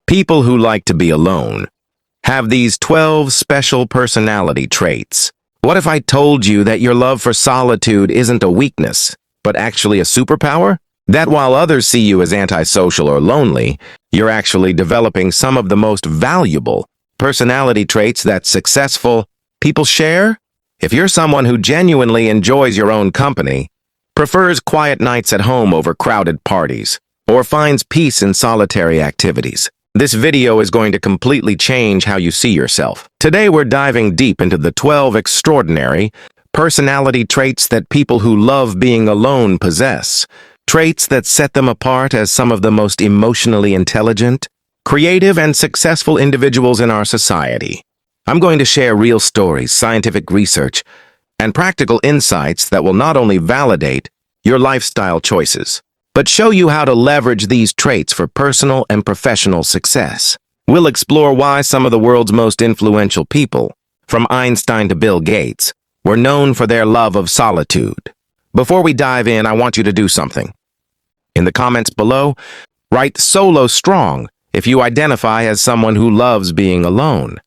People who like to be alone have these 12 special personality traits. What if I told you that your love for solitude isn't a weakness, but actually a superpower? That while others see you as antisocial or lonely, you're actually developing some of the most valuable personality traits that successful people share? If you're someone who genuinely enjoys your own company, prefers quiet nights at home over crowded parties, or finds peace in solitary activities, this video is going to completely change how you see yourself. Today we're diving deep into the 12 extraordinary personality traits that people who love being alone possess. Traits that set them apart as some of the most emotionally intelligent, creative, and successful individuals in our society. I'm going to share real stories, scientific research, and practical insights that will not only validate your lifestyle choices, but show you how to leverage these traits for personal and professional success. We'll explore why some of the world's most influential people, from Einstein to Bill Gates, were known for their love of solitude. Before we dive in, I want you to do something. In the comments below, write "solo strong" if you identify as someone who loves being alone.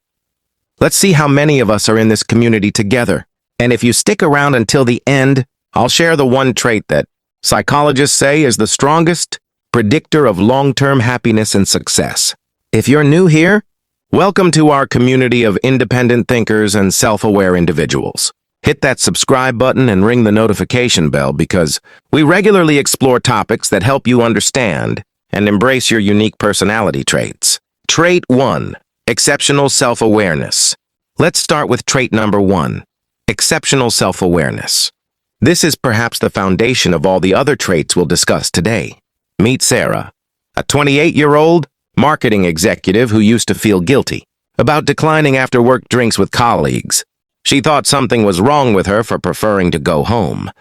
Let's see how many of us are in this community together. And if you stick around until the end, I'll share the one trait that psychologists say is the strongest predictor of long-term happiness and success. If you're new here, welcome to our community of independent thinkers and self-aware individuals. Hit that subscribe button and ring the notification bell because we regularly explore topics that help you understand and embrace your unique personality traits. Trait 1. Exceptional self-awareness. Let's start with trait number 1. Exceptional self-awareness. This is perhaps the foundation of all the other traits we'll discuss today. Meet Sarah, a 28-year-old marketing executive who used to feel guilty about declining after-work drinks with colleagues. She thought something was wrong with her for preferring to go home,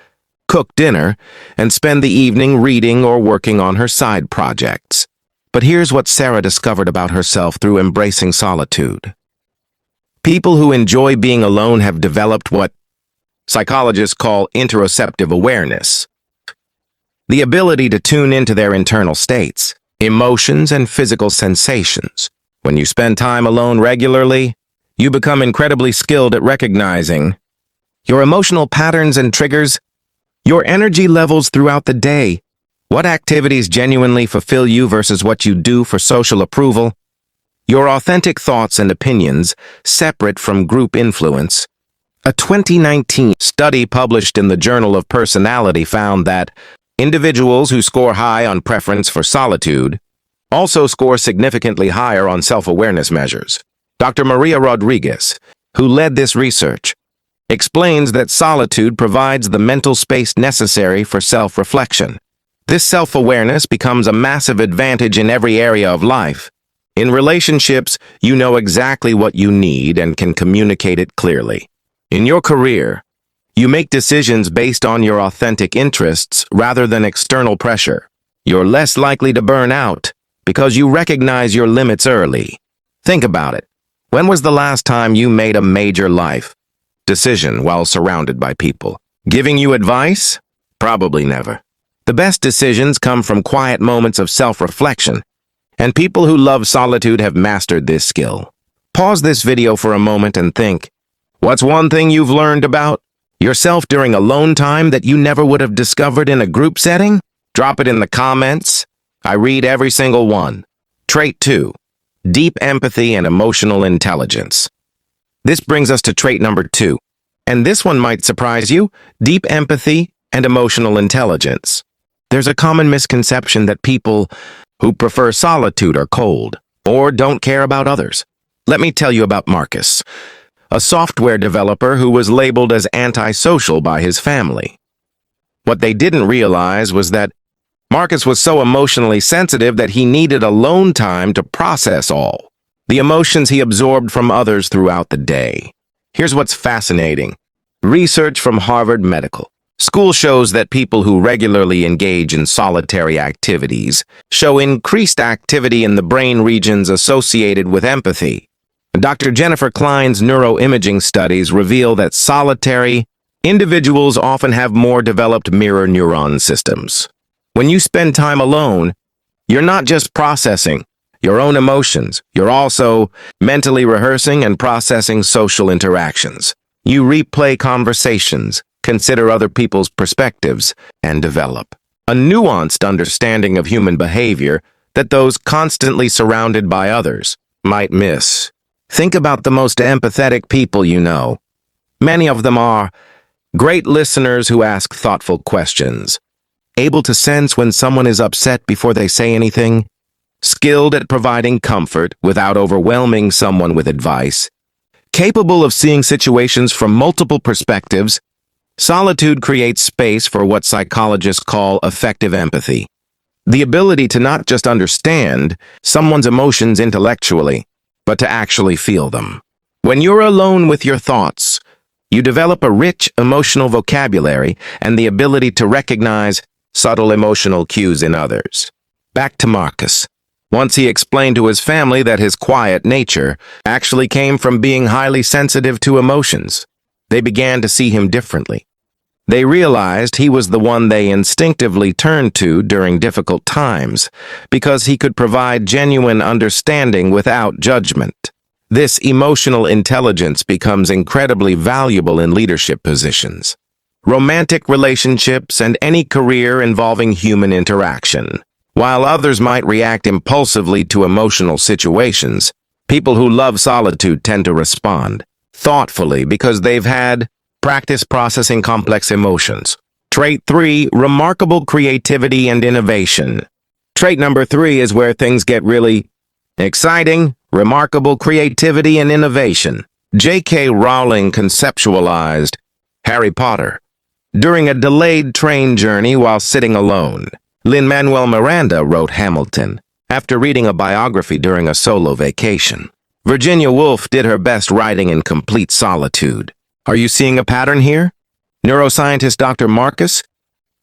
cook dinner, and spend the evening reading or working on her side projects. But here's what Sarah discovered about herself through embracing solitude. People who enjoy being alone have developed what psychologists call interoceptive awareness, the ability to tune into their internal states, emotions, and physical sensations. When you spend time alone regularly, you become incredibly skilled at recognizing your emotional patterns and triggers, your energy levels throughout the day, what activities genuinely fulfill you versus what you do for social approval, your authentic thoughts and opinions separate from group influence. A 2019 study published in the Journal of Personality found that individuals who score high on preference for solitude also score significantly higher on self-awareness measures. Dr. Maria Rodriguez, who led this research, explains that solitude provides the mental space necessary for self-reflection. This self-awareness becomes a massive advantage in every area of life. In relationships, you know exactly what you need and can communicate it clearly. In your career, you make decisions based on your authentic interests rather than external pressure. You're less likely to burn out because you recognize your limits early. Think about it. When was the last time you made a major life decision while surrounded by people giving you advice? Probably never. The best decisions come from quiet moments of self-reflection, and people who love solitude have mastered this skill. Pause this video for a moment and think, what's one thing you've learned about yourself during alone time that you never would have discovered in a group setting? Drop it in the comments. I read every single one. Trait 2. Deep empathy and emotional intelligence. This brings us to trait number 2, and this one might surprise you: deep empathy and emotional intelligence. There's a common misconception that people who prefer solitude are cold or don't care about others. Let me tell you about Marcus, a software developer who was labeled as antisocial by his family. What they didn't realize was that Marcus was so emotionally sensitive that he needed alone time to process all the emotions he absorbed from others throughout the day. Here's what's fascinating. Research from Harvard Medical School shows that people who regularly engage in solitary activities show increased activity in the brain regions associated with empathy. Dr. Jennifer Klein's neuroimaging studies reveal that solitary individuals often have more developed mirror neuron systems. When you spend time alone, you're not just processing, your own emotions. You're also mentally rehearsing and processing social interactions. You replay conversations, consider other people's perspectives, and develop a nuanced understanding of human behavior that those constantly surrounded by others might miss. Think about the most empathetic people you know. Many of them are great listeners who ask thoughtful questions, able to sense when someone is upset before they say anything, skilled at providing comfort without overwhelming someone with advice, capable of seeing situations from multiple perspectives. Solitude creates space for what psychologists call effective empathy, the ability to not just understand someone's emotions intellectually, but to actually feel them. When you're alone with your thoughts, you develop a rich emotional vocabulary and the ability to recognize subtle emotional cues in others. Back to Marcus. Once he explained to his family that his quiet nature actually came from being highly sensitive to emotions. They began to see him differently. They realized he was the one they instinctively turned to during difficult times because he could provide genuine understanding without judgment. This emotional intelligence becomes incredibly valuable in leadership positions, romantic relationships, and any career involving human interaction. While others might react impulsively to emotional situations, people who love solitude tend to respond thoughtfully because they've had practice processing complex emotions. Trait 3, remarkable creativity and innovation. Trait number 3 is where things get really exciting, remarkable creativity and innovation. J.K. Rowling conceptualized Harry Potter during a delayed train journey while sitting alone. Lin-Manuel Miranda wrote Hamilton after reading a biography during a solo vacation. Virginia Woolf did her best writing in complete solitude. Are you seeing a pattern here? Neuroscientist Dr. Marcus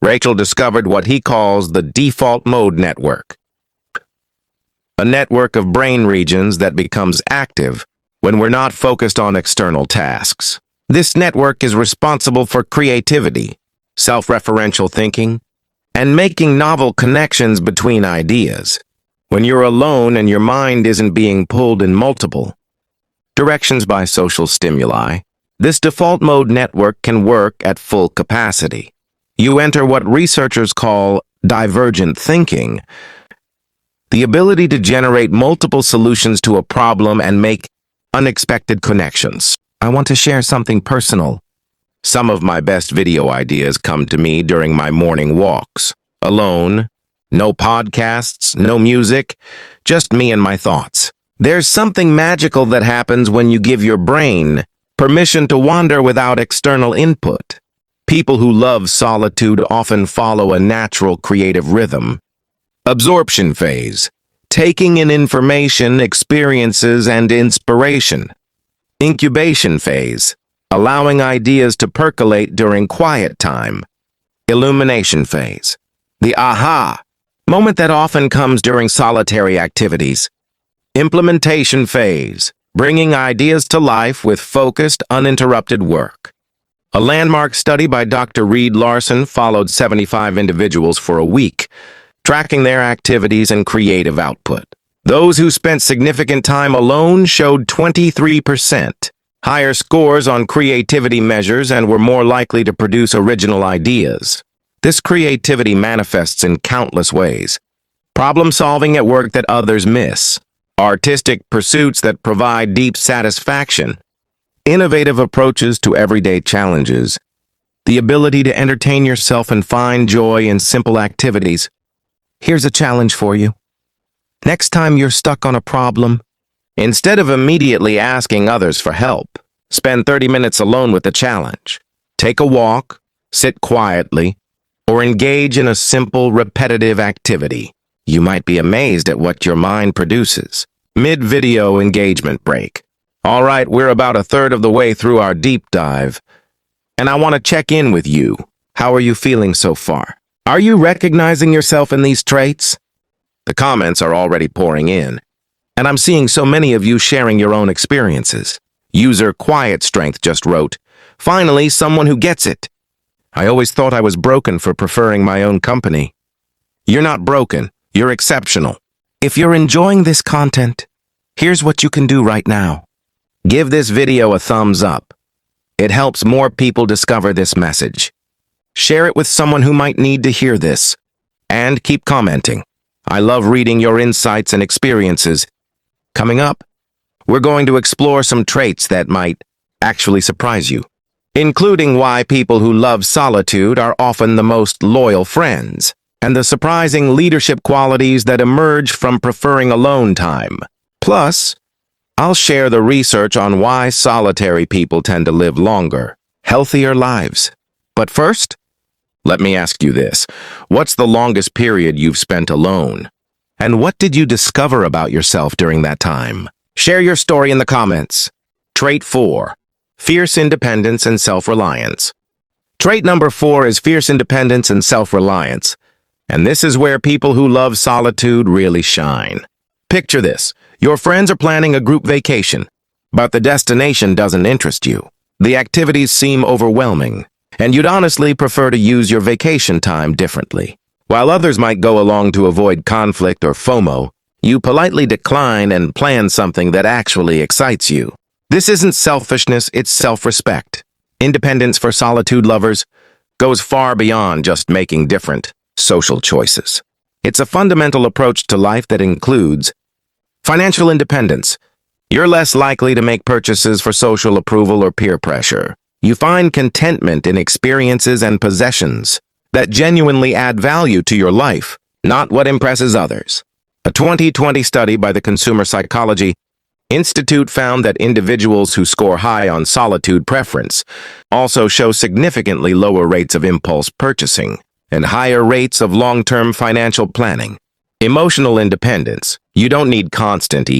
Rachel discovered what he calls the default mode network, a network of brain regions that becomes active when we're not focused on external tasks. This network is responsible for creativity, self-referential thinking, and making novel connections between ideas. When you're alone and your mind isn't being pulled in multiple directions by social stimuli, this default mode network can work at full capacity. You enter what researchers call divergent thinking, the ability to generate multiple solutions to a problem and make unexpected connections. I want to share something personal. Some of my best video ideas come to me during my morning walks. Alone, no podcasts, no music, just me and my thoughts. There's something magical that happens when you give your brain permission to wander without external input. People who love solitude often follow a natural creative rhythm. Absorption phase, taking in information, experiences, and inspiration. Incubation phase, allowing ideas to percolate during quiet time. Illumination phase, the aha moment that often comes during solitary activities. Implementation phase, bringing ideas to life with focused, uninterrupted work. A landmark study by Dr. Reed Larson followed 75 individuals for a week, tracking their activities and creative output. Those who spent significant time alone showed 23% higher scores on creativity measures and were more likely to produce original ideas. This creativity manifests in countless ways. Problem solving at work that others miss. Artistic pursuits that provide deep satisfaction. Innovative approaches to everyday challenges. The ability to entertain yourself and find joy in simple activities. Here's a challenge for you. Next time you're stuck on a problem, instead of immediately asking others for help, spend 30 minutes alone with the challenge. Take a walk, sit quietly, or engage in a simple, repetitive activity. You might be amazed at what your mind produces. Mid-video engagement break. All right, we're about a third of the way through our deep dive, and I want to check in with you. How are you feeling so far? Are you recognizing yourself in these traits? The comments are already pouring in, and I'm seeing so many of you sharing your own experiences. User Quiet Strength just wrote, "Finally, someone who gets it. I always thought I was broken for preferring my own company." You're not broken. You're exceptional. If you're enjoying this content, here's what you can do right now. Give this video a thumbs up. It helps more people discover this message. Share it with someone who might need to hear this. And keep commenting. I love reading your insights and experiences. Coming up, we're going to explore some traits that might actually surprise you, including why people who love solitude are often the most loyal friends, and the surprising leadership qualities that emerge from preferring alone time. Plus, I'll share the research on why solitary people tend to live longer, healthier lives. But first, let me ask you this. What's the longest period you've spent alone? And what did you discover about yourself during that time? Share your story in the comments. Trait 4. Fierce independence and self-reliance. Trait number 4 is fierce independence and self-reliance. And this is where people who love solitude really shine. Picture this. Your friends are planning a group vacation, but the destination doesn't interest you. The activities seem overwhelming, and you'd honestly prefer to use your vacation time differently. While others might go along to avoid conflict or FOMO, you politely decline and plan something that actually excites you. This isn't selfishness, it's self-respect. Independence for solitude lovers goes far beyond just making different social choices. It's a fundamental approach to life that includes financial independence. You're less likely to make purchases for social approval or peer pressure. You find contentment in experiences and possessions that genuinely add value to your life, not what impresses others. A 2020 study by the Consumer Psychology Institute found that individuals who score high on solitude preference also show significantly lower rates of impulse purchasing and higher rates of long-term financial planning. Emotional independence. You don't need constant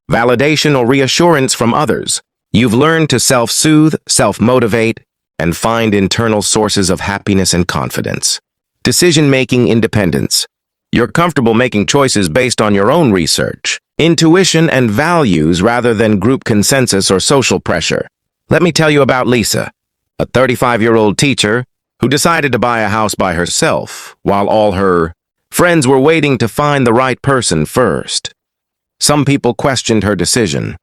validation or reassurance from others. You've learned to self-soothe, self-motivate, and find internal sources of happiness and confidence. Decision-making independence. You're comfortable making choices based on your own research, intuition, and values rather than group consensus or social pressure. Let me tell you about Lisa, a 35-year-old teacher who decided to buy a house by herself while all her friends were waiting to find the right person first. Some people questioned her decision,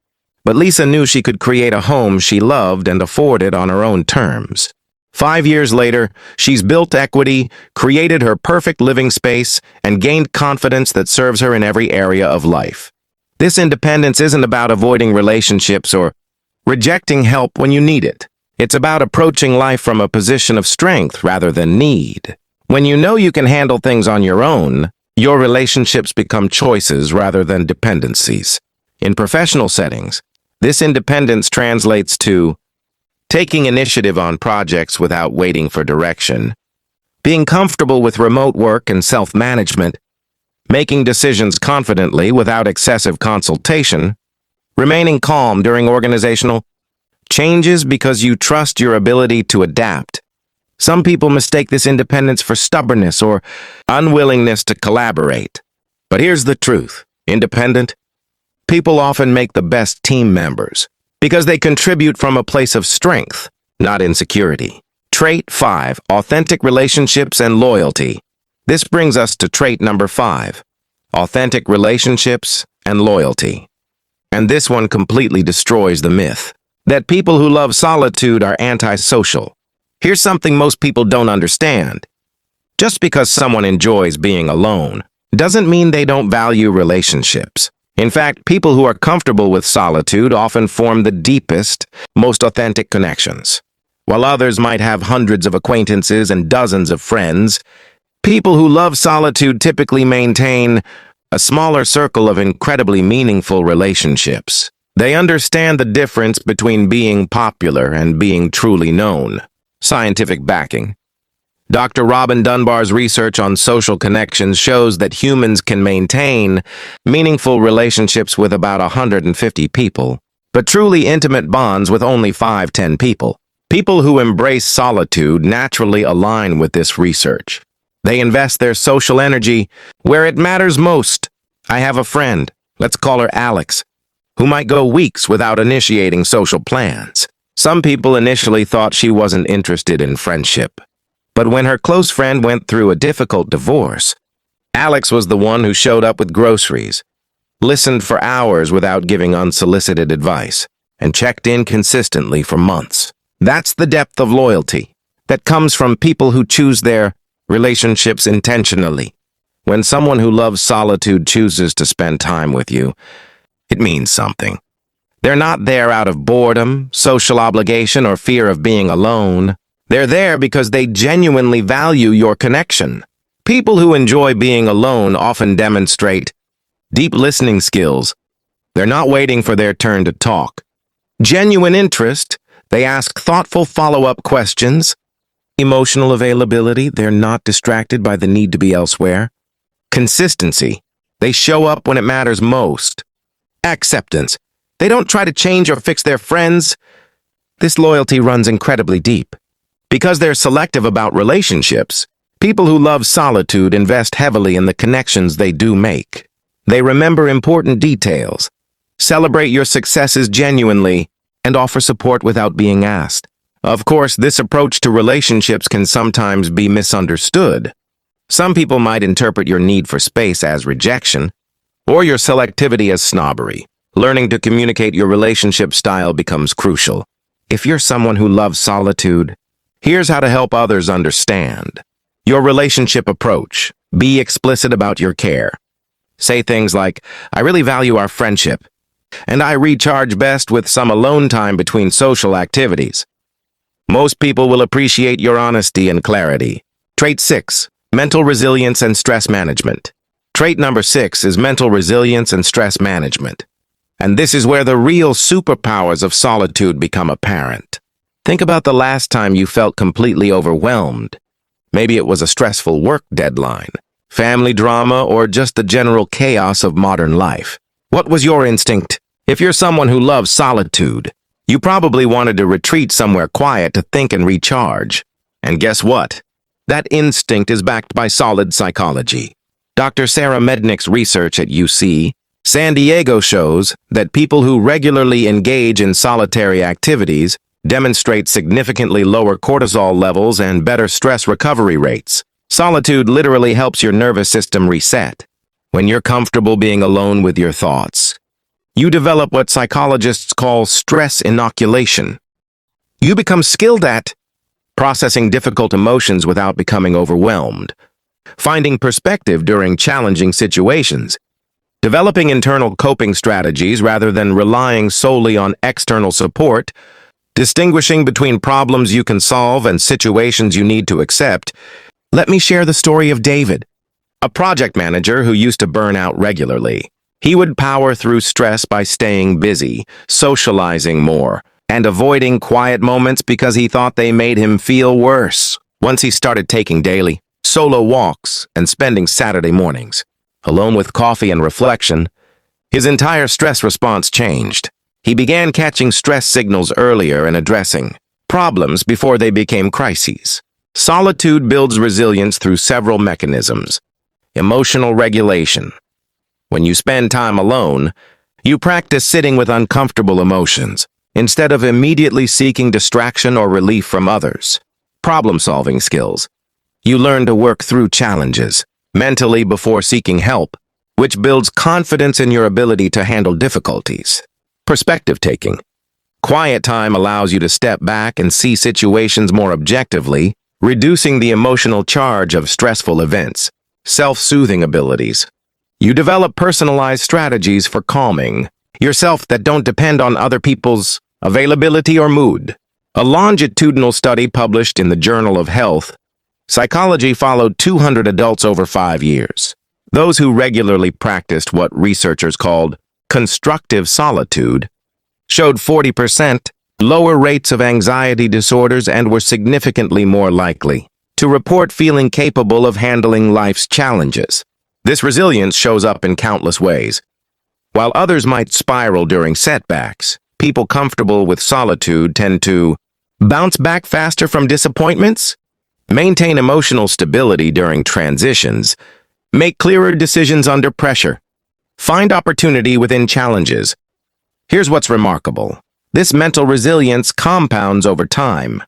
but Lisa knew she could create a home she loved and afford it on her own terms. 5 years later, she's built equity, created her perfect living space, and gained confidence that serves her in every area of life. This independence isn't about avoiding relationships or rejecting help when you need it. It's about approaching life from a position of strength rather than need. When you know you can handle things on your own, your relationships become choices rather than dependencies. In professional settings, this independence translates to taking initiative on projects without waiting for direction, being comfortable with remote work and self-management, making decisions confidently without excessive consultation, remaining calm during organizational changes because you trust your ability to adapt. Some people mistake this independence for stubbornness or unwillingness to collaborate. But here's the truth. Independent people often make the best team members because they contribute from a place of strength, not insecurity. Trait 5. Authentic relationships and loyalty. This brings us to trait number 5. Authentic relationships and loyalty. And this one completely destroys the myth that people who love solitude are antisocial. Here's something most people don't understand. Just because someone enjoys being alone doesn't mean they don't value relationships. In fact, people who are comfortable with solitude often form the deepest, most authentic connections. While others might have hundreds of acquaintances and dozens of friends, people who love solitude typically maintain a smaller circle of incredibly meaningful relationships. They understand the difference between being popular and being truly known. Scientific backing. Dr. Robin Dunbar's research on social connections shows that humans can maintain meaningful relationships with about 150 people, but truly intimate bonds with only 5-10 people. People who embrace solitude naturally align with this research. They invest their social energy where it matters most. I have a friend, let's call her Alex, who might go weeks without initiating social plans. Some people initially thought she wasn't interested in friendship. But when her close friend went through a difficult divorce, Alex was the one who showed up with groceries, listened for hours without giving unsolicited advice, and checked in consistently for months. That's the depth of loyalty that comes from people who choose their relationships intentionally. When someone who loves solitude chooses to spend time with you, it means something. They're not there out of boredom, social obligation, or fear of being alone. They're there because they genuinely value your connection. People who enjoy being alone often demonstrate deep listening skills. They're not waiting for their turn to talk. Genuine interest. They ask thoughtful follow-up questions. Emotional availability. They're not distracted by the need to be elsewhere. Consistency. They show up when it matters most. Acceptance. They don't try to change or fix their friends. This loyalty runs incredibly deep. Because they're selective about relationships, people who love solitude invest heavily in the connections they do make. They remember important details, celebrate your successes genuinely, and offer support without being asked. Of course, this approach to relationships can sometimes be misunderstood. Some people might interpret your need for space as rejection, or your selectivity as snobbery. Learning to communicate your relationship style becomes crucial. If you're someone who loves solitude, here's how to help others understand. Your relationship approach. Be explicit about your care. Say things like, I really value our friendship, and I recharge best with some alone time between social activities. Most people will appreciate your honesty and clarity. Trait 6. Mental resilience and stress management. Trait number 6 is mental resilience and stress management. And this is where the real superpowers of solitude become apparent. Think about the last time you felt completely overwhelmed. Maybe it was a stressful work deadline, family drama, or just the general chaos of modern life. What was your instinct? If you're someone who loves solitude, you probably wanted to retreat somewhere quiet to think and recharge. And guess what? That instinct is backed by solid psychology. Dr. Sarah Mednick's research at UC San Diego shows that people who regularly engage in solitary activities demonstrate significantly lower cortisol levels and better stress recovery rates. Solitude literally helps your nervous system reset. When you're comfortable being alone with your thoughts, you develop what psychologists call stress inoculation. You become skilled at processing difficult emotions without becoming overwhelmed, finding perspective during challenging situations, developing internal coping strategies rather than relying solely on external support, distinguishing between problems you can solve and situations you need to accept. Let me share the story of David, a project manager who used to burn out regularly. He would power through stress by staying busy, socializing more, and avoiding quiet moments because he thought they made him feel worse. Once he started taking daily, solo walks and spending Saturday mornings alone with coffee and reflection, his entire stress response changed. He began catching stress signals earlier and addressing problems before they became crises. Solitude builds resilience through several mechanisms. Emotional regulation. When you spend time alone, you practice sitting with uncomfortable emotions instead of immediately seeking distraction or relief from others. Problem-solving skills. You learn to work through challenges mentally before seeking help, which builds confidence in your ability to handle difficulties. Perspective-taking. Quiet time allows you to step back and see situations more objectively, reducing the emotional charge of stressful events. Self-soothing abilities. You develop personalized strategies for calming yourself that don't depend on other people's availability or mood. A longitudinal study published in the Journal of Health Psychology followed 200 adults over 5 years. Those who regularly practiced what researchers called constructive solitude showed 40% lower rates of anxiety disorders and were significantly more likely to report feeling capable of handling life's challenges. This resilience shows up in countless ways. While others might spiral during setbacks, people comfortable with solitude tend to bounce back faster from disappointments, maintain emotional stability during transitions, make clearer decisions under pressure, find opportunity within challenges. Here's what's remarkable. This mental resilience compounds over time.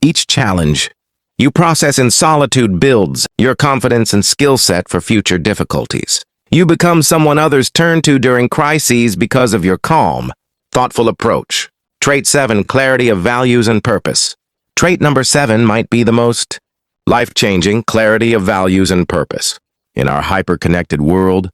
Each challenge You process in solitude builds your confidence and skill set for future difficulties. You become someone others turn to during crises because of your calm, thoughtful approach. Trait 7, clarity of values and purpose. Trait number 7 might be the most life-changing, clarity of values and purpose. In our hyper-connected world,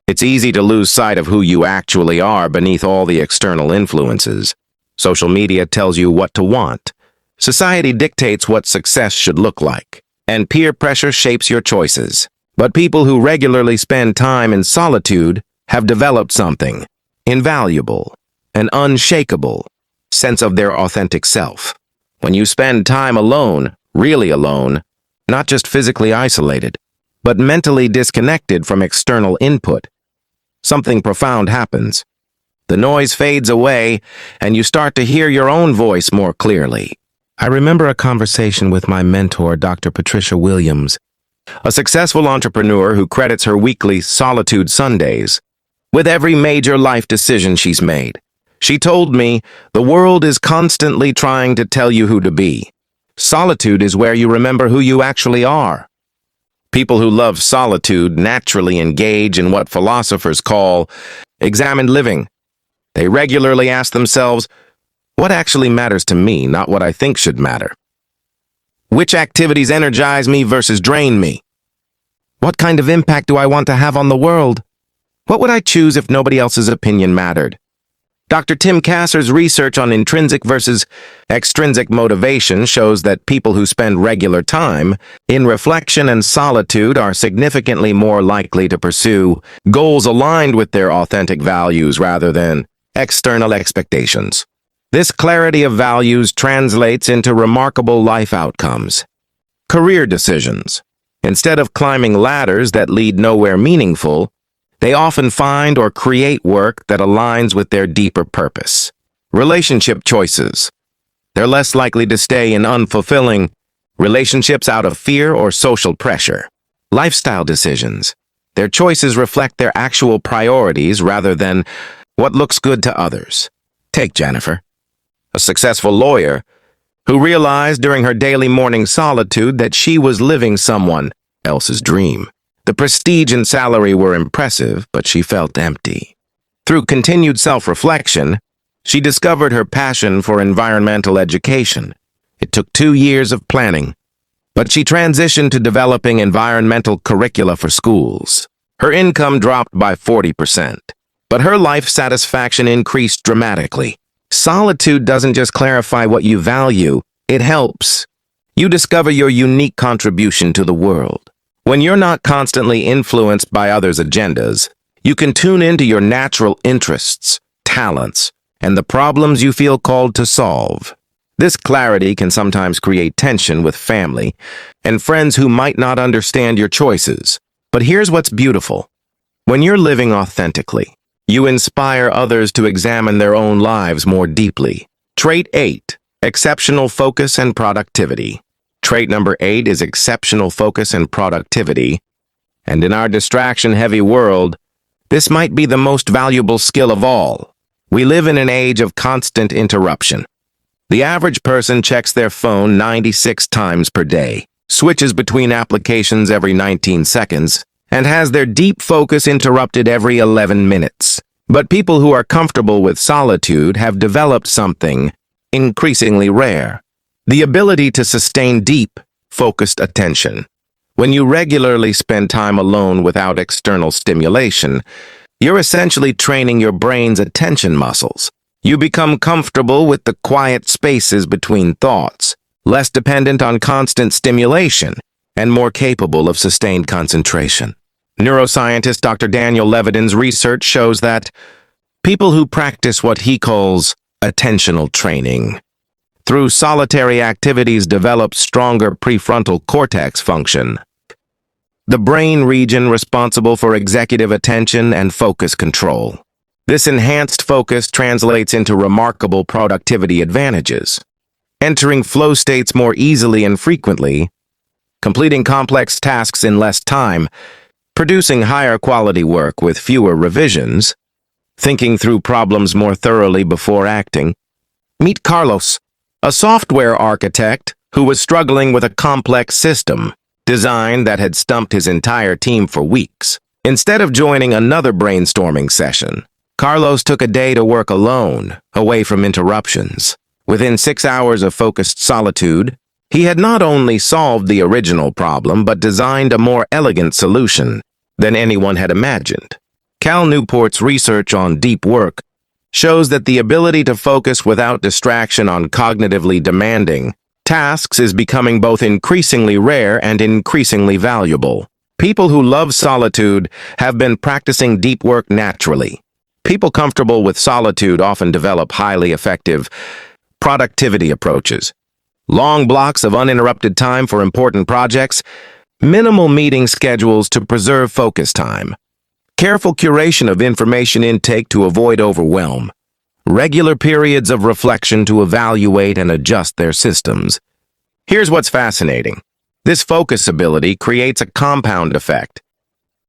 it's easy to lose sight of who you actually are beneath all the external influences. Social media tells you what to want. Society dictates what success should look like. And peer pressure shapes your choices. But people who regularly spend time in solitude have developed something invaluable, an unshakable sense of their authentic self. When you spend time alone, really alone, not just physically isolated, but mentally disconnected from external input, something profound happens. The noise fades away, and you start to hear your own voice more clearly. I remember a conversation with my mentor, Dr. Patricia Williams, a successful entrepreneur who credits her weekly Solitude Sundays with every major life decision she's made. She told me, the world is constantly trying to tell you who to be. Solitude is where you remember who you actually are. People who love solitude naturally engage in what philosophers call examined living. They regularly ask themselves, what actually matters to me, not what I think should matter? Which activities energize me versus drain me? What kind of impact do I want to have on the world? What would I choose if nobody else's opinion mattered? Dr. Tim Kasser's research on intrinsic versus extrinsic motivation shows that people who spend regular time in reflection and solitude are significantly more likely to pursue goals aligned with their authentic values rather than external expectations. This clarity of values translates into remarkable life outcomes. Career decisions. Instead of climbing ladders that lead nowhere meaningful, they often find or create work that aligns with their deeper purpose. Relationship choices. They're less likely to stay in unfulfilling relationships out of fear or social pressure. Lifestyle decisions. Their choices reflect their actual priorities rather than what looks good to others. Take Jennifer, a successful lawyer who realized during her daily morning solitude that she was living someone else's dream. The prestige and salary were impressive, but she felt empty. Through continued self-reflection, she discovered her passion for environmental education. It took 2 years of planning, but she transitioned to developing environmental curricula for schools. Her income dropped by 40%, but her life satisfaction increased dramatically. Solitude doesn't just clarify what you value, it helps you discover your unique contribution to the world. When you're not constantly influenced by others' agendas, you can tune into your natural interests, talents, and the problems you feel called to solve. This clarity can sometimes create tension with family and friends who might not understand your choices. But here's what's beautiful. When you're living authentically, you inspire others to examine their own lives more deeply. Trait 8, exceptional focus and productivity. Trait number 8 is exceptional focus and productivity. And in our distraction-heavy world, this might be the most valuable skill of all. We live in an age of constant interruption. The average person checks their phone 96 times per day, switches between applications every 19 seconds, and has their deep focus interrupted every 11 minutes. But people who are comfortable with solitude have developed something increasingly rare: the ability to sustain deep, focused attention. When you regularly spend time alone without external stimulation, you're essentially training your brain's attention muscles. You become comfortable with the quiet spaces between thoughts, less dependent on constant stimulation, and more capable of sustained concentration. Neuroscientist Dr. Daniel Levitin's research shows that people who practice what he calls attentional training through solitary activities develop stronger prefrontal cortex function, the brain region responsible for executive attention and focus control. This enhanced focus translates into remarkable productivity advantages, entering flow states more easily and frequently, completing complex tasks in less time, producing higher quality work with fewer revisions, thinking through problems more thoroughly before acting. Meet Carlos, a software architect who was struggling with a complex system design that had stumped his entire team for weeks. Instead of joining another brainstorming session, Carlos took a day to work alone, away from interruptions. Within 6 hours of focused solitude, he had not only solved the original problem, but designed a more elegant solution than anyone had imagined. Cal Newport's research on deep work shows that the ability to focus without distraction on cognitively demanding tasks is becoming both increasingly rare and increasingly valuable. People who love solitude have been practicing deep work naturally. People comfortable with solitude often develop highly effective productivity approaches. Long blocks of uninterrupted time for important projects, minimal meeting schedules to preserve focus time, careful curation of information intake to avoid overwhelm, regular periods of reflection to evaluate and adjust their systems. Here's what's fascinating. This focus ability creates a compound effect.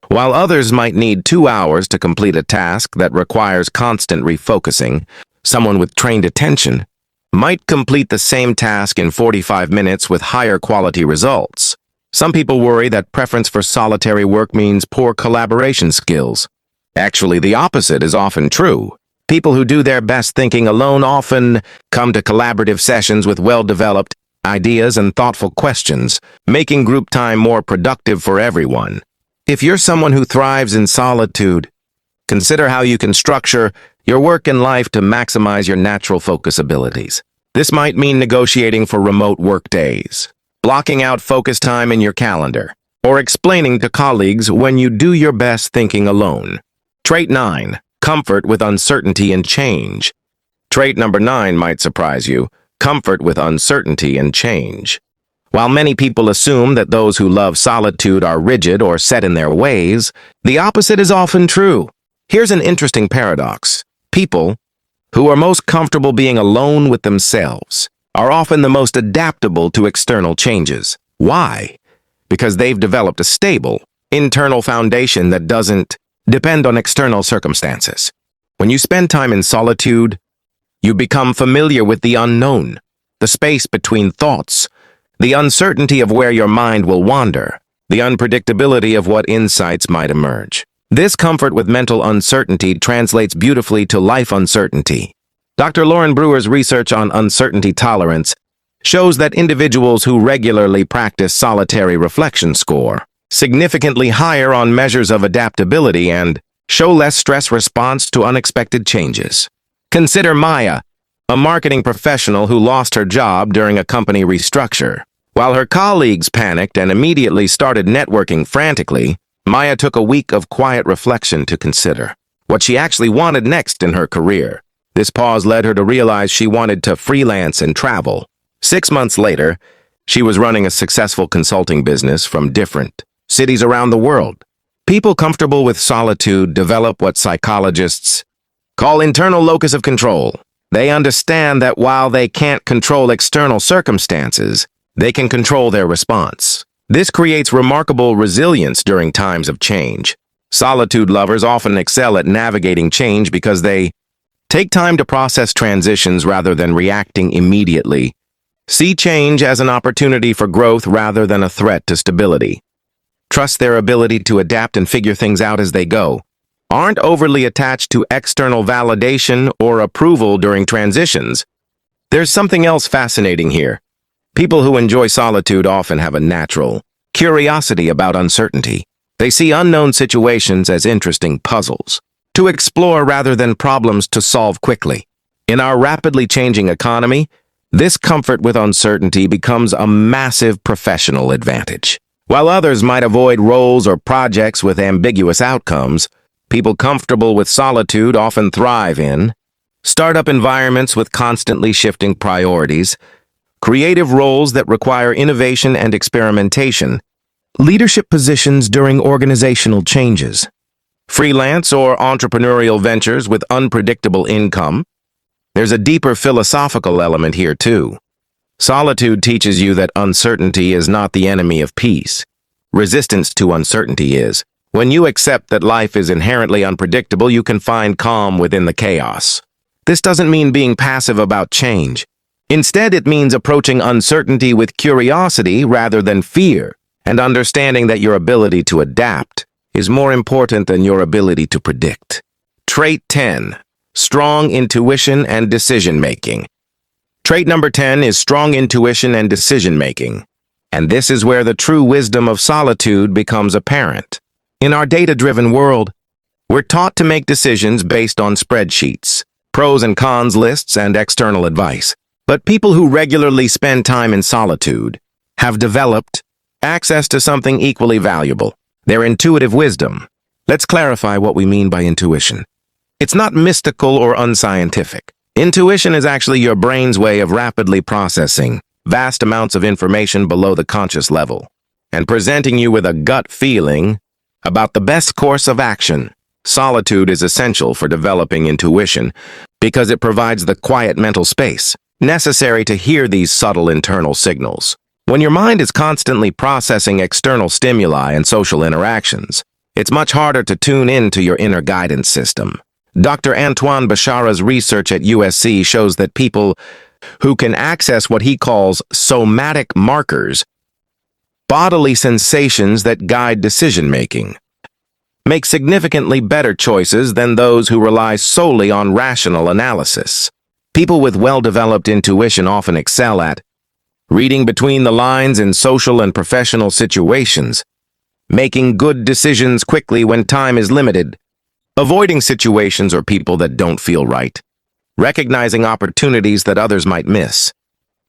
While others might need 2 hours to complete a task that requires constant refocusing, someone with trained attention might complete the same task in 45 minutes with higher quality results. Some people worry that preference for solitary work means poor collaboration skills. Actually, the opposite is often true. People who do their best thinking alone often come to collaborative sessions with well-developed ideas and thoughtful questions, making group time more productive for everyone. If you're someone who thrives in solitude, consider how you can structure your work and life to maximize your natural focus abilities. This might mean negotiating for remote work days, blocking out focus time in your calendar, or explaining to colleagues when you do your best thinking alone. Trait 9. Comfort with uncertainty and change. Trait number 9 might surprise you. Comfort with uncertainty and change. While many people assume that those who love solitude are rigid or set in their ways, the opposite is often true. Here's an interesting paradox. People who are most comfortable being alone with themselves are often the most adaptable to external changes. Why? Because they've developed a stable, internal foundation that doesn't depend on external circumstances. When you spend time in solitude, you become familiar with the unknown, the space between thoughts, the uncertainty of where your mind will wander, the unpredictability of what insights might emerge. This comfort with mental uncertainty translates beautifully to life uncertainty. Dr. Lauren Brewer's research on uncertainty tolerance shows that individuals who regularly practice solitary reflection score significantly higher on measures of adaptability and show less stress response to unexpected changes. Consider Maya, a marketing professional who lost her job during a company restructure. While her colleagues panicked and immediately started networking frantically, Maya took a week of quiet reflection to consider what she actually wanted next in her career. This pause led her to realize she wanted to freelance and travel. 6 months later, she was running a successful consulting business from different cities around the world. People comfortable with solitude develop what psychologists call internal locus of control. They understand that while they can't control external circumstances, they can control their response. This creates remarkable resilience during times of change. Solitude lovers often excel at navigating change because they take time to process transitions rather than reacting immediately. See change as an opportunity for growth rather than a threat to stability. Trust their ability to adapt and figure things out as they go. Aren't overly attached to external validation or approval during transitions. There's something else fascinating here. People who enjoy solitude often have a natural curiosity about uncertainty. They see unknown situations as interesting puzzles to explore rather than problems to solve quickly. In our rapidly changing economy, this comfort with uncertainty becomes a massive professional advantage. While others might avoid roles or projects with ambiguous outcomes, people comfortable with solitude often thrive in startup environments with constantly shifting priorities, creative roles that require innovation and experimentation, leadership positions during organizational changes, freelance or entrepreneurial ventures with unpredictable income. There's a deeper philosophical element here too. Solitude teaches you that uncertainty is not the enemy of peace. Resistance to uncertainty is. When you accept that life is inherently unpredictable, you can find calm within the chaos. This doesn't mean being passive about change. Instead, it means approaching uncertainty with curiosity rather than fear, and understanding that your ability to adapt is more important than your ability to predict. Trait 10. Strong intuition and decision-making. Trait number 10 is strong intuition and decision-making. And this is where the true wisdom of solitude becomes apparent. In our data-driven world, we're taught to make decisions based on spreadsheets, pros and cons lists, and external advice. But people who regularly spend time in solitude have developed access to something equally valuable, their intuitive wisdom. Let's clarify what we mean by intuition. It's not mystical or unscientific. Intuition is actually your brain's way of rapidly processing vast amounts of information below the conscious level and presenting you with a gut feeling about the best course of action. Solitude is essential for developing intuition because it provides the quiet mental space necessary to hear these subtle internal signals. When your mind is constantly processing external stimuli and social interactions, it's much harder to tune in to your inner guidance system. Dr. Antoine Bashara's research at USC shows that people who can access what he calls somatic markers, bodily sensations that guide decision-making, make significantly better choices than those who rely solely on rational analysis. People with well-developed intuition often excel at reading between the lines in social and professional situations, making good decisions quickly when time is limited, avoiding situations or people that don't feel right, recognizing opportunities that others might miss.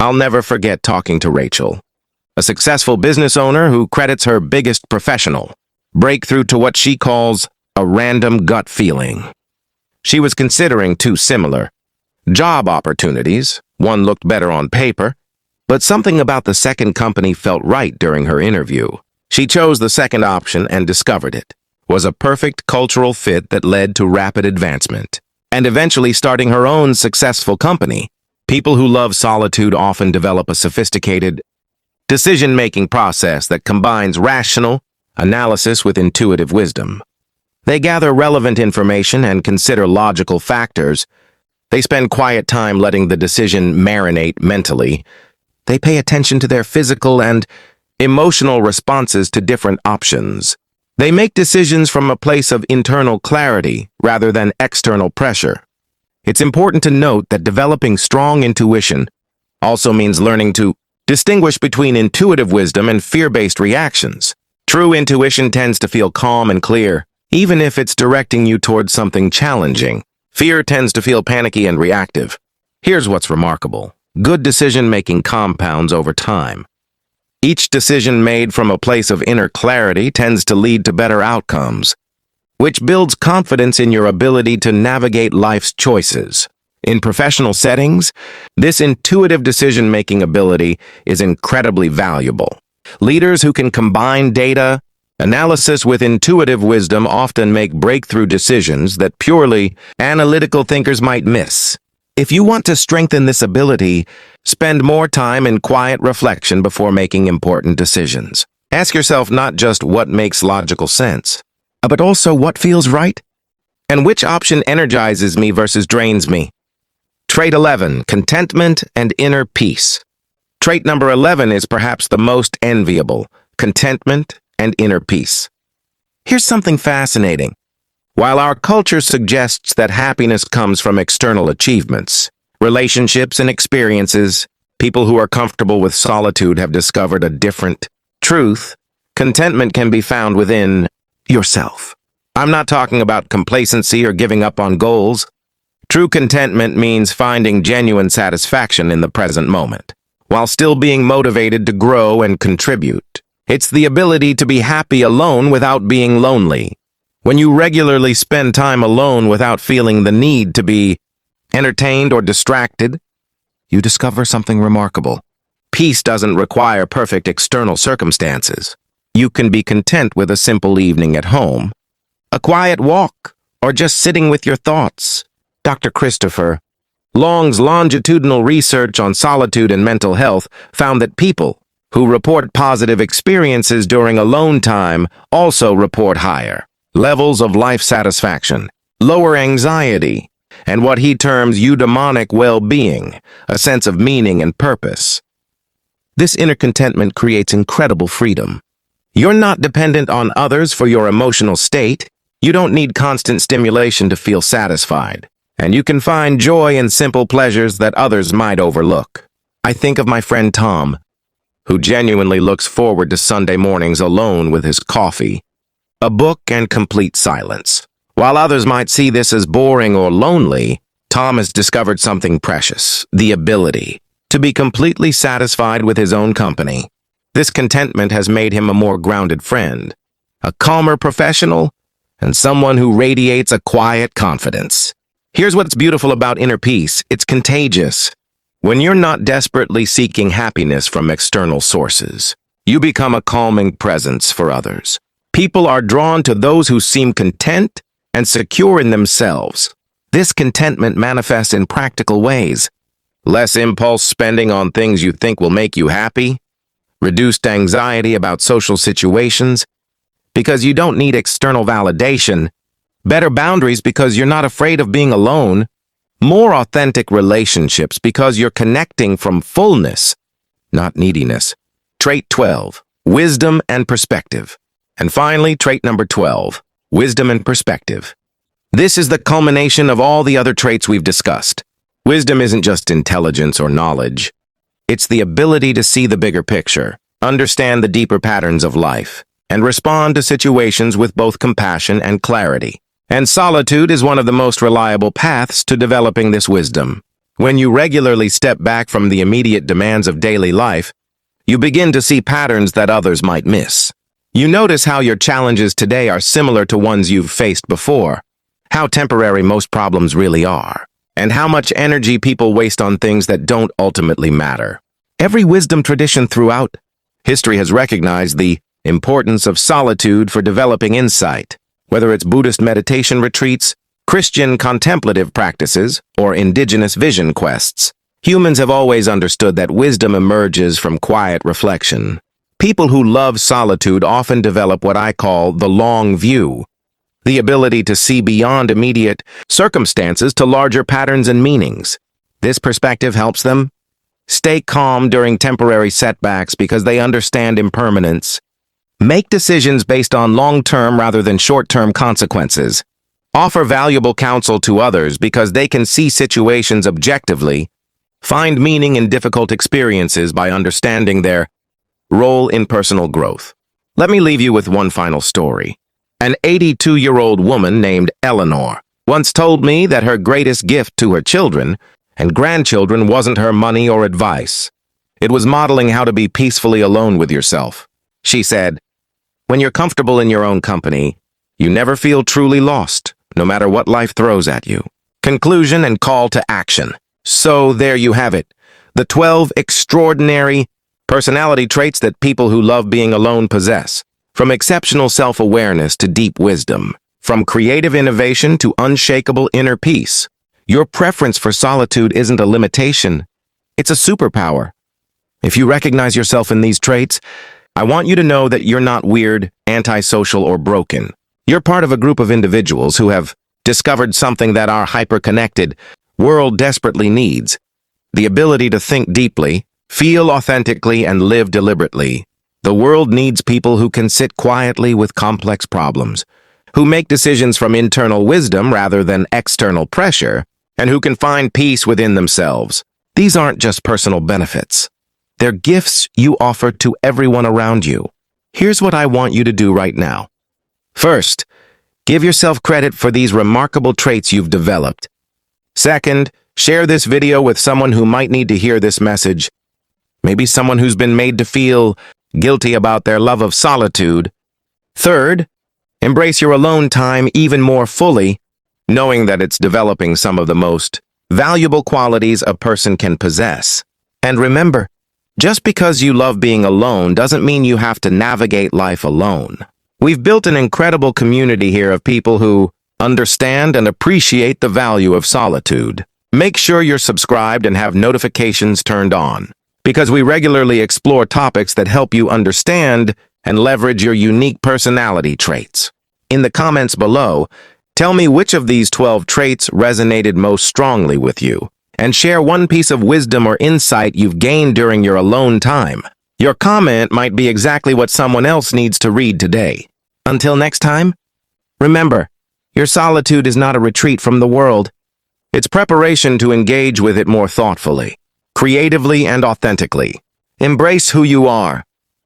I'll never forget talking to Rachel, a successful business owner who credits her biggest professional breakthrough to what she calls a random gut feeling. She was considering two similar job opportunities. One looked better on paper, but something about the second company felt right during her interview. She chose the second option and discovered it was a perfect cultural fit that led to rapid advancement and eventually starting her own successful company. People who love solitude often develop a sophisticated decision-making process that combines rational analysis with intuitive wisdom. They gather relevant information and consider logical factors. They spend quiet time letting the decision marinate mentally. They pay attention to their physical and emotional responses to different options. They make decisions from a place of internal clarity rather than external pressure. It's important to note that developing strong intuition also means learning to distinguish between intuitive wisdom and fear-based reactions. True intuition tends to feel calm and clear, even if it's directing you towards something challenging. Fear tends to feel panicky and reactive. Here's what's remarkable. Good decision-making compounds over time. Each decision made from a place of inner clarity tends to lead to better outcomes, which builds confidence in your ability to navigate life's choices. In professional settings, this intuitive decision-making ability is incredibly valuable. Leaders who can combine data analysis with intuitive wisdom often make breakthrough decisions that purely analytical thinkers might miss. If you want to strengthen this ability, spend more time in quiet reflection before making important decisions. Ask yourself not just what makes logical sense, but also what feels right and which option energizes me versus drains me. Trait 11, contentment and inner peace. Trait number 11 is perhaps the most enviable, contentment and inner peace. Here's something fascinating. While our culture suggests that happiness comes from external achievements, relationships, and experiences, people who are comfortable with solitude have discovered a different truth. Contentment can be found within yourself. I'm not talking about complacency or giving up on goals. True contentment means finding genuine satisfaction in the present moment, while still being motivated to grow and contribute. It's the ability to be happy alone without being lonely. When you regularly spend time alone without feeling the need to be entertained or distracted, you discover something remarkable. Peace doesn't require perfect external circumstances. You can be content with a simple evening at home, a quiet walk, or just sitting with your thoughts. Dr. Christopher Long's longitudinal research on solitude and mental health found that people who report positive experiences during alone time also report higher levels of life satisfaction, lower anxiety, and what he terms eudaimonic well-being, a sense of meaning and purpose. This inner contentment creates incredible freedom. You're not dependent on others for your emotional state. You don't need constant stimulation to feel satisfied, and you can find joy in simple pleasures that others might overlook. I think of my friend Tom, who genuinely looks forward to Sunday mornings alone with his coffee, a book, and complete silence. While others might see this as boring or lonely, Tom has discovered something precious, the ability to be completely satisfied with his own company. This contentment has made him a more grounded friend, a calmer professional, and someone who radiates a quiet confidence. Here's what's beautiful about inner peace. It's contagious. When you're not desperately seeking happiness from external sources, you become a calming presence for others. People are drawn to those who seem content and secure in themselves. This contentment manifests in practical ways. Less impulse spending on things you think will make you happy, reduced anxiety about social situations because you don't need external validation, better boundaries because you're not afraid of being alone, more authentic relationships because you're connecting from fullness, not neediness. Trait 12, wisdom and perspective. And finally, trait number 12, wisdom and perspective. This is the culmination of all the other traits we've discussed. Wisdom isn't just intelligence or knowledge. It's the ability to see the bigger picture, understand the deeper patterns of life, and respond to situations with both compassion and clarity. And solitude is one of the most reliable paths to developing this wisdom. When you regularly step back from the immediate demands of daily life, you begin to see patterns that others might miss. You notice how your challenges today are similar to ones you've faced before, how temporary most problems really are, and how much energy people waste on things that don't ultimately matter. Every wisdom tradition throughout history has recognized the importance of solitude for developing insight. Whether it's Buddhist meditation retreats, Christian contemplative practices, or indigenous vision quests, humans have always understood that wisdom emerges from quiet reflection. People who love solitude often develop what I call the long view, the ability to see beyond immediate circumstances to larger patterns and meanings. This perspective helps them stay calm during temporary setbacks because they understand impermanence, make decisions based on long-term rather than short-term consequences, offer valuable counsel to others because they can see situations objectively, find meaning in difficult experiences by understanding their role in personal growth. Let me leave you with one final story. An 82-year-old woman named Eleanor once told me that her greatest gift to her children and grandchildren wasn't her money or advice. It was modeling how to be peacefully alone with yourself. She said, "When you're comfortable in your own company, you never feel truly lost, no matter what life throws at you." Conclusion and call to action. So there you have it, the 12 extraordinary personality traits that people who love being alone possess. From exceptional self-awareness to deep wisdom, from creative innovation to unshakable inner peace. Your preference for solitude isn't a limitation, it's a superpower. If you recognize yourself in these traits, I want you to know that you're not weird, antisocial, or broken. You're part of a group of individuals who have discovered something that our hyper-connected world desperately needs: the ability to think deeply, feel authentically, and live deliberately. The world needs people who can sit quietly with complex problems, who make decisions from internal wisdom rather than external pressure, and who can find peace within themselves. These aren't just personal benefits. They're gifts you offer to everyone around you. Here's what I want you to do right now. First, give yourself credit for these remarkable traits you've developed. Second, share this video with someone who might need to hear this message. Maybe someone who's been made to feel guilty about their love of solitude. Third, embrace your alone time even more fully, knowing that it's developing some of the most valuable qualities a person can possess. And remember, just because you love being alone doesn't mean you have to navigate life alone. We've built an incredible community here of people who understand and appreciate the value of solitude. Make sure you're subscribed and have notifications turned on, because we regularly explore topics that help you understand and leverage your unique personality traits. In the comments below, Tell me which of these 12 traits resonated most strongly with you, and share one piece of wisdom or insight you've gained during your alone time. Your comment might be exactly what someone else needs to read today. Until next time, remember, your solitude is not a retreat from the world. It's preparation to engage with it more thoughtfully, creatively, and authentically. Embrace who you are,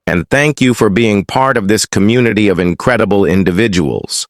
and thank you for being part of this community of incredible individuals.